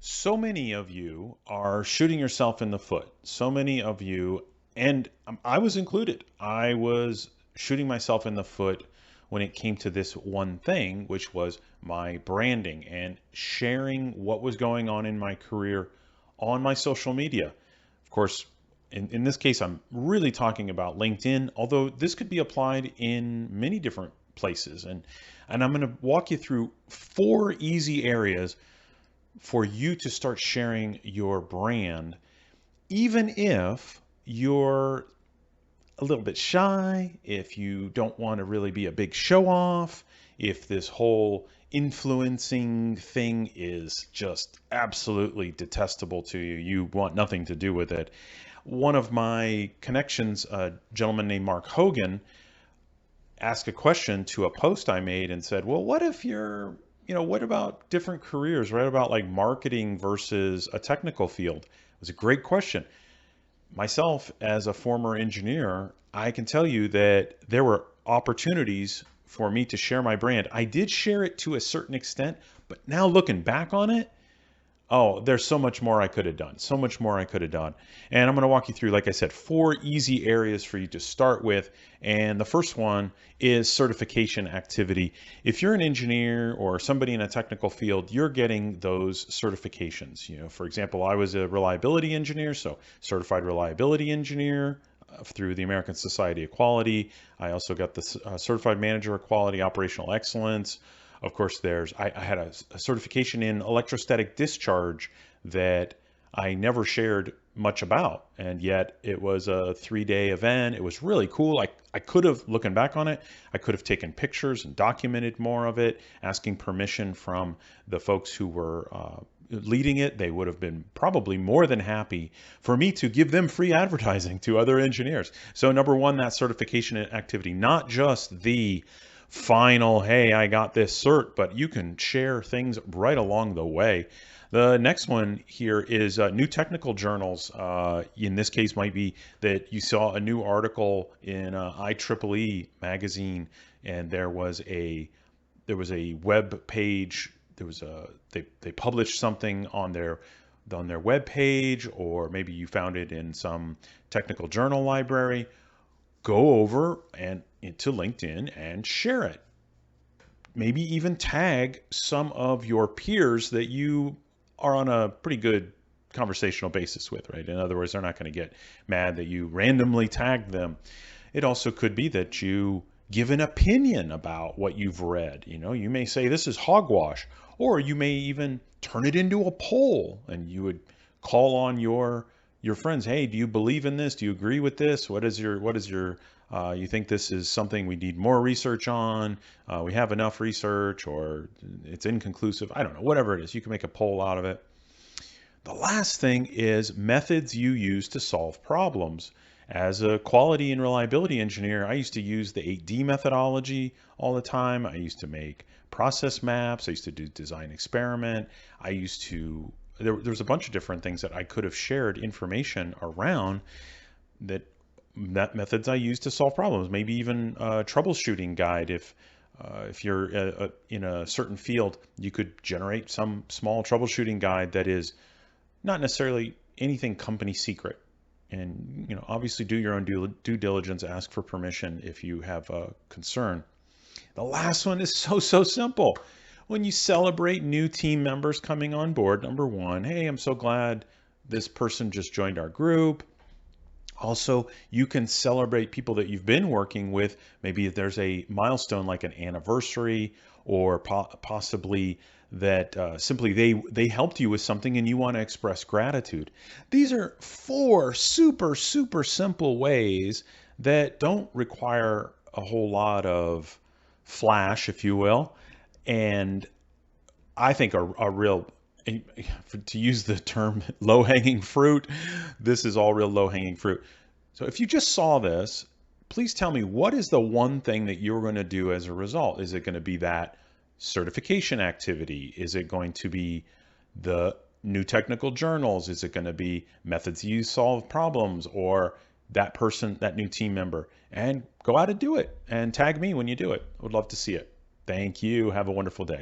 So many of you are shooting yourself in the foot. So many of you, and I was included, I was shooting myself in the foot when it came to this one thing, which was my branding and sharing what was going on in my career on my social media. Of course, in this case, I'm really talking about LinkedIn, although this could be applied in many different places. And I'm going to walk you through four easy areas for you to start sharing your brand, even if you're a little bit shy, if you don't want to really be a big show off, if this whole influencing thing is just absolutely detestable to you, you want nothing to do with it. One of my connections, a gentleman named Mark Hogan, asked a question to a post I made and said, well, what if what about different careers? What about like marketing versus a technical field? It was a great question. Myself, as a former engineer, I can tell you that there were opportunities for me to share my brand. I did share it to a certain extent, but now looking back on it, oh, there's so much more I could have done. So much more I could have done. And I'm going to walk you through, like I said, four easy areas for you to start with. And the first one is certification activity. If you're an engineer or somebody in a technical field, you're getting those certifications. For example, I was a reliability engineer, so certified reliability engineer through the American Society of Quality. I also got the certified manager of quality operational excellence. Of course, I had a certification in electrostatic discharge that I never shared much about, and yet it was a 3-day event. It was really cool. I could have, looking back on it, I could have taken pictures and documented more of it, asking permission from the folks who were leading it. They would have been probably more than happy for me to give them free advertising to other engineers. So number one, that certification activity, not just the final, hey, I got this cert, but you can share things right along the way. The next one here is new technical journals. In this case, might be that you saw a new article in IEEE magazine, and there was a web page. They published something on their web page, or maybe you found it in some technical journal library. Go over and into LinkedIn and share it. Maybe even tag some of your peers that you are on a pretty good conversational basis with, right? In other words, they're not going to get mad that you randomly tagged them. It also could be that you give an opinion about what you've read. You may say this is hogwash, or you may even turn it into a poll, and you would call on your friends. Hey, do you believe in this? Do you agree with this? What is your you think this is something we need more research on? We have enough research, or it's inconclusive. I don't know, whatever it is. You can make a poll out of it. The last thing is methods you use to solve problems. As a quality and reliability engineer, I used to use the 8D methodology all the time. I used to make process maps. I used to do design experiment. I used to, there's a bunch of different things that I could have shared information around that methods I use to solve problems. Maybe even a troubleshooting guide. If you're in a certain field, you could generate some small troubleshooting guide that is not necessarily anything company secret. And obviously do your own due diligence, ask for permission if you have a concern. The last one is so simple. When you celebrate new team members coming on board, number one, hey, I'm so glad this person just joined our group. Also, you can celebrate people that you've been working with. Maybe if there's a milestone like an anniversary, or possibly that simply they helped you with something and you want to express gratitude. These are four super simple ways that don't require a whole lot of flash, if you will, and I think a real, to use the term low-hanging fruit, this is all real low-hanging fruit. So if you just saw this, please tell me, what is the one thing that you're going to do as a result? Is it going to be that certification activity? Is it going to be the new technical journals? Is it going to be methods you solve problems, or that person, that new team member? And go out and do it and tag me when you do it. I would love to see it. Thank you. Have a wonderful day.